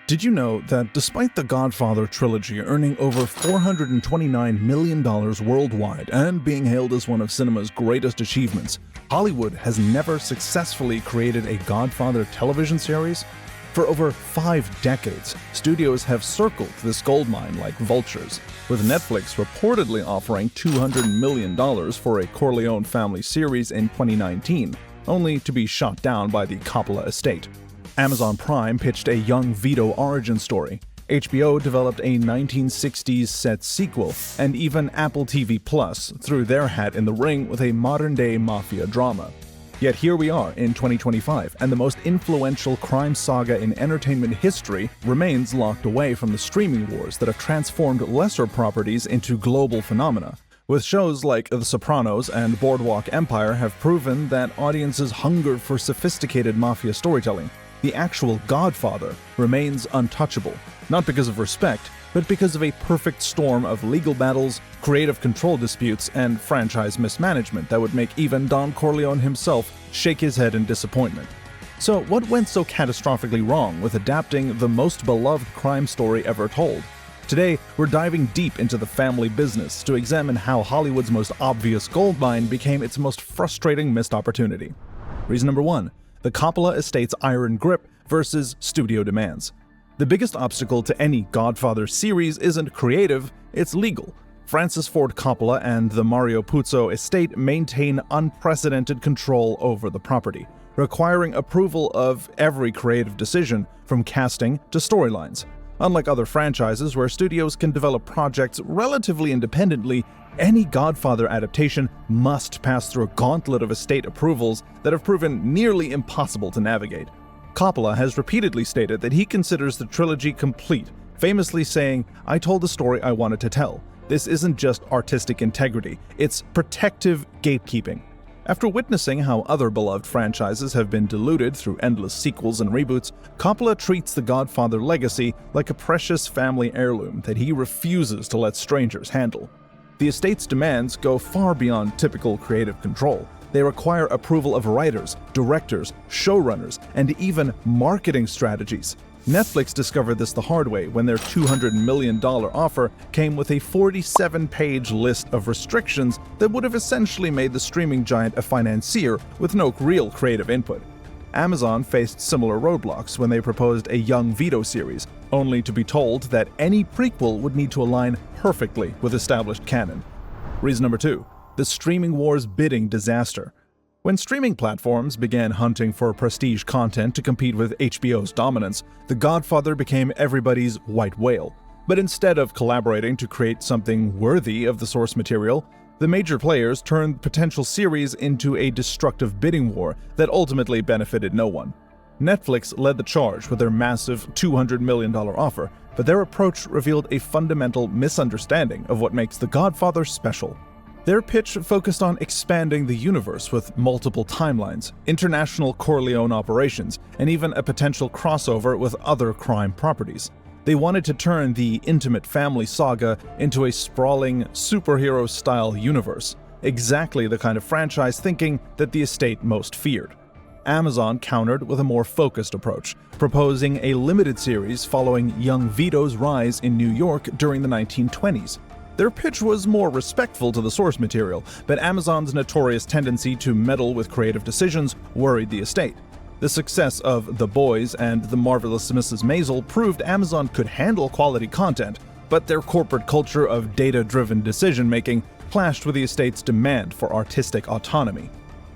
Did you know that despite the Godfather trilogy earning over $429 million worldwide and being hailed as one of cinema's greatest achievements, Hollywood has never successfully created a Godfather television series? For over 5 decades, studios have circled this goldmine like vultures, with Netflix reportedly offering $200 million for a Corleone family series in 2019, only to be shot down by the Coppola estate. Amazon Prime pitched a young Vito origin story, HBO developed a 1960s set sequel, and even Apple TV Plus threw their hat in the ring with a modern-day Mafia drama. Yet here we are in 2025, and the most influential crime saga in entertainment history remains locked away from the streaming wars that have transformed lesser properties into global phenomena. With shows like The Sopranos and Boardwalk Empire have proven that audiences hunger for sophisticated mafia storytelling, the actual Godfather remains untouchable, not because of respect, but because of a perfect storm of legal battles, creative control disputes, and franchise mismanagement that would make even Don Corleone himself shake his head in disappointment. So what went so catastrophically wrong with adapting the most beloved crime story ever told? Today, we're diving deep into the family business to examine how Hollywood's most obvious goldmine became its most frustrating missed opportunity. Reason number 1. The Coppola estate's iron grip versus studio demands. The biggest obstacle to any Godfather series isn't creative, it's legal. Francis Ford Coppola and the Mario Puzo estate maintain unprecedented control over the property, requiring approval of every creative decision, from casting to storylines. Unlike other franchises where studios can develop projects relatively independently, any Godfather adaptation must pass through a gauntlet of estate approvals that have proven nearly impossible to navigate. Coppola has repeatedly stated that he considers the trilogy complete, famously saying, "I told the story I wanted to tell. This isn't just artistic integrity, it's protective gatekeeping." After witnessing how other beloved franchises have been diluted through endless sequels and reboots, Coppola treats the Godfather legacy like a precious family heirloom that he refuses to let strangers handle. The estate's demands go far beyond typical creative control. They require approval of writers, directors, showrunners, and even marketing strategies. Netflix discovered this the hard way when their $200 million offer came with a 47-page list of restrictions that would have essentially made the streaming giant a financier with no real creative input. Amazon faced similar roadblocks when they proposed a Young Vito series, only to be told that any prequel would need to align perfectly with established canon. Reason number 2. The streaming wars bidding disaster. When streaming platforms began hunting for prestige content to compete with HBO's dominance, The Godfather became everybody's white whale. But instead of collaborating to create something worthy of the source material, the major players turned potential series into a destructive bidding war that ultimately benefited no one. Netflix led the charge with their massive $200 million offer, but their approach revealed a fundamental misunderstanding of what makes The Godfather special. Their pitch focused on expanding the universe with multiple timelines, international Corleone operations, and even a potential crossover with other crime properties. They wanted to turn the intimate family saga into a sprawling, superhero-style universe, exactly the kind of franchise thinking that the estate most feared. Amazon countered with a more focused approach, proposing a limited series following young Vito's rise in New York during the 1920s. Their pitch was more respectful to the source material, but Amazon's notorious tendency to meddle with creative decisions worried the estate. The success of The Boys and The Marvelous Mrs. Maisel proved Amazon could handle quality content, but their corporate culture of data-driven decision-making clashed with the estate's demand for artistic autonomy.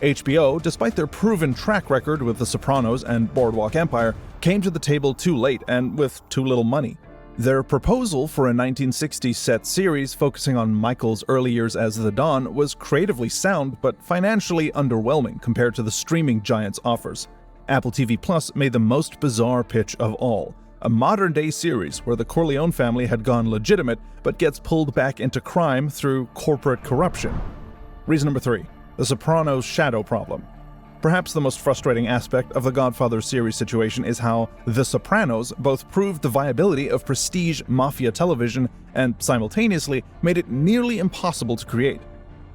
HBO, despite their proven track record with The Sopranos and Boardwalk Empire, came to the table too late and with too little money. Their proposal for a 1960s set series focusing on Michael's early years as the Don was creatively sound but financially underwhelming compared to the streaming giant's offers. Apple TV Plus made the most bizarre pitch of all, a modern-day series where the Corleone family had gone legitimate but gets pulled back into crime through corporate corruption. Reason number 3. The Sopranos shadow problem. Perhaps the most frustrating aspect of the Godfather series situation is how The Sopranos both proved the viability of prestige Mafia television and simultaneously made it nearly impossible to create.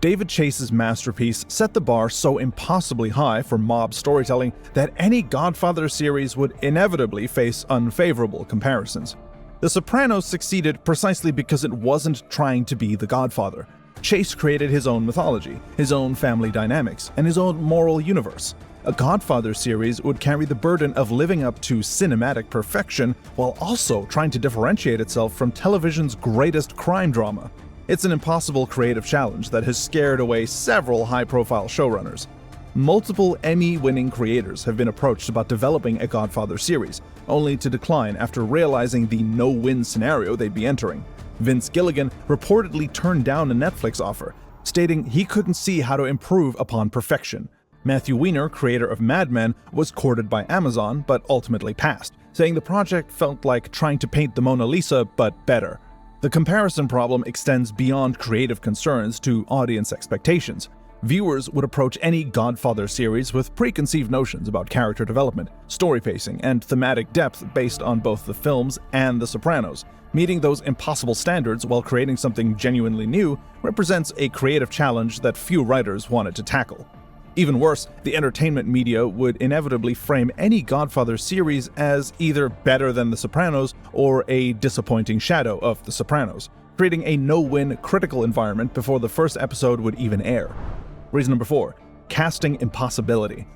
David Chase's masterpiece set the bar so impossibly high for mob storytelling that any Godfather series would inevitably face unfavorable comparisons. The Sopranos succeeded precisely because it wasn't trying to be The Godfather. Chase created his own mythology, his own family dynamics, and his own moral universe. A Godfather series would carry the burden of living up to cinematic perfection while also trying to differentiate itself from television's greatest crime drama. It's an impossible creative challenge that has scared away several high-profile showrunners. Multiple Emmy-winning creators have been approached about developing a Godfather series, only to decline after realizing the no-win scenario they'd be entering. Vince Gilligan reportedly turned down a Netflix offer, stating he couldn't see how to improve upon perfection. Matthew Weiner, creator of Mad Men, was courted by Amazon, but ultimately passed, saying the project felt like trying to paint the Mona Lisa, but better. The comparison problem extends beyond creative concerns to audience expectations. Viewers would approach any Godfather series with preconceived notions about character development, story pacing, and thematic depth based on both the films and The Sopranos. Meeting those impossible standards while creating something genuinely new represents a creative challenge that few writers wanted to tackle. Even worse, the entertainment media would inevitably frame any Godfather series as either better than The Sopranos or a disappointing shadow of The Sopranos, creating a no-win critical environment before the first episode would even air. Reason number 4. Casting impossibility.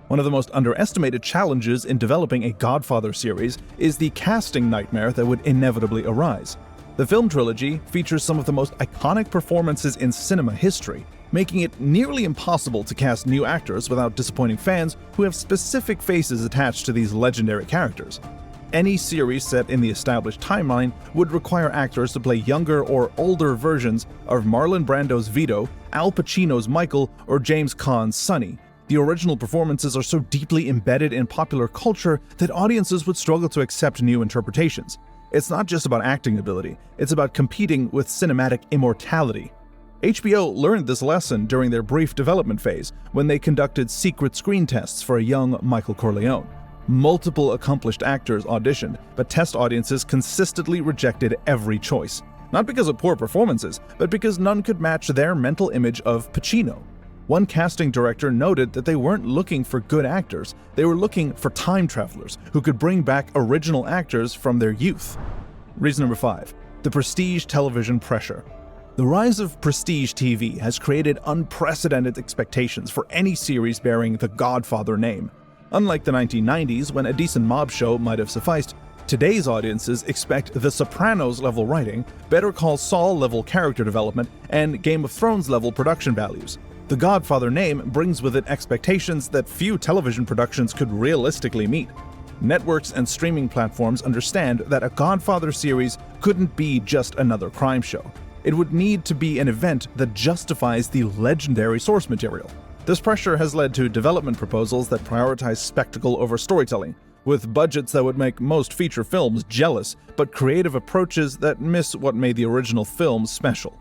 One of the most underestimated challenges in developing a Godfather series is the casting nightmare that would inevitably arise. The film trilogy features some of the most iconic performances in cinema history, making it nearly impossible to cast new actors without disappointing fans who have specific faces attached to these legendary characters. Any series set in the established timeline would require actors to play younger or older versions of Marlon Brando's Vito, Al Pacino's Michael, or James Caan's Sonny. The original performances are so deeply embedded in popular culture that audiences would struggle to accept new interpretations. It's not just about acting ability, it's about competing with cinematic immortality. HBO learned this lesson during their brief development phase when they conducted secret screen tests for a young Michael Corleone. Multiple accomplished actors auditioned, but test audiences consistently rejected every choice. Not because of poor performances, but because none could match their mental image of Pacino. One casting director noted that they weren't looking for good actors, they were looking for time travelers who could bring back original actors from their youth. Reason number 5. The prestige television pressure. The rise of prestige TV has created unprecedented expectations for any series bearing the Godfather name. Unlike the 1990s, when a decent mob show might have sufficed, today's audiences expect The Sopranos-level writing, Better Call Saul-level character development, and Game of Thrones-level production values. The Godfather name brings with it expectations that few television productions could realistically meet. Networks and streaming platforms understand that a Godfather series couldn't be just another crime show. It would need to be an event that justifies the legendary source material. This pressure has led to development proposals that prioritize spectacle over storytelling, with budgets that would make most feature films jealous, but creative approaches that miss what made the original films special.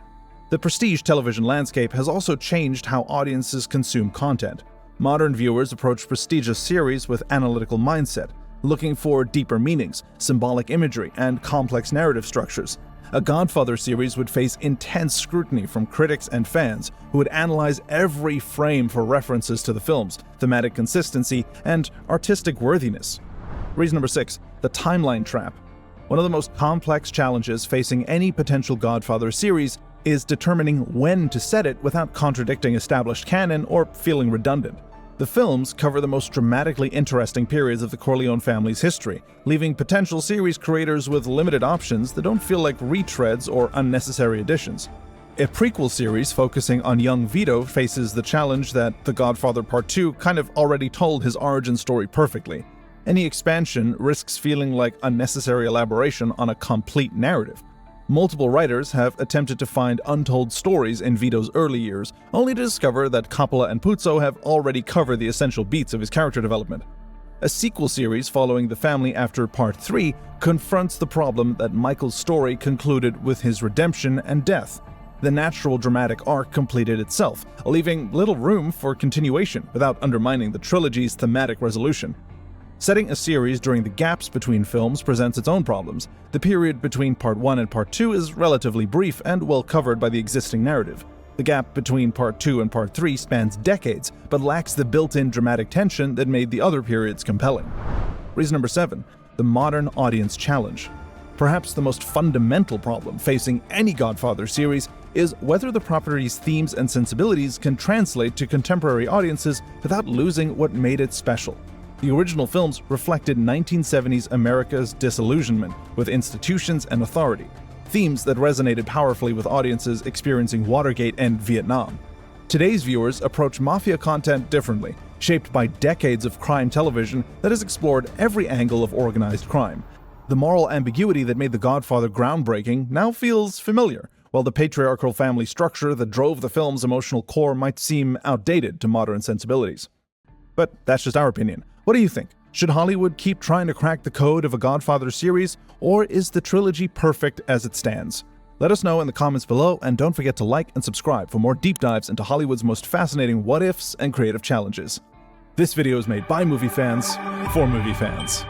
The prestige television landscape has also changed how audiences consume content. Modern viewers approach prestigious series with analytical mindset, looking for deeper meanings, symbolic imagery, and complex narrative structures. A Godfather series would face intense scrutiny from critics and fans who would analyze every frame for references to the films, thematic consistency, and artistic worthiness. Reason number 6. The timeline trap. One of the most complex challenges facing any potential Godfather series is determining when to set it without contradicting established canon or feeling redundant. The films cover the most dramatically interesting periods of the Corleone family's history, leaving potential series creators with limited options that don't feel like retreads or unnecessary additions. A prequel series focusing on young Vito faces the challenge that The Godfather Part 2 kind of already told his origin story perfectly. Any expansion risks feeling like unnecessary elaboration on a complete narrative. Multiple writers have attempted to find untold stories in Vito's early years, only to discover that Coppola and Puzo have already covered the essential beats of his character development. A sequel series following the family after Part 3 confronts the problem that Michael's story concluded with his redemption and death. the natural dramatic arc completed itself, leaving little room for continuation without undermining the trilogy's thematic resolution. Setting a series during the gaps between films presents its own problems. The period between Part 1 and Part 2 is relatively brief and well covered by the existing narrative. The gap between Part 2 and Part 3 spans decades, but lacks the built-in dramatic tension that made the other periods compelling. Reason number 7. The modern audience challenge. Perhaps the most fundamental problem facing any Godfather series is whether the property's themes and sensibilities can translate to contemporary audiences without losing what made it special. The original films reflected 1970s America's disillusionment with institutions and authority, themes that resonated powerfully with audiences experiencing Watergate and Vietnam. Today's viewers approach Mafia content differently, shaped by decades of crime television that has explored every angle of organized crime. The moral ambiguity that made The Godfather groundbreaking now feels familiar, while the patriarchal family structure that drove the film's emotional core might seem outdated to modern sensibilities. But that's just our opinion. What do you think? Should Hollywood keep trying to crack the code of a Godfather series, or is the trilogy perfect as it stands? Let us know in the comments below, and don't forget to like and subscribe for more deep dives into Hollywood's most fascinating what-ifs and creative challenges. This video is made by movie fans, for movie fans.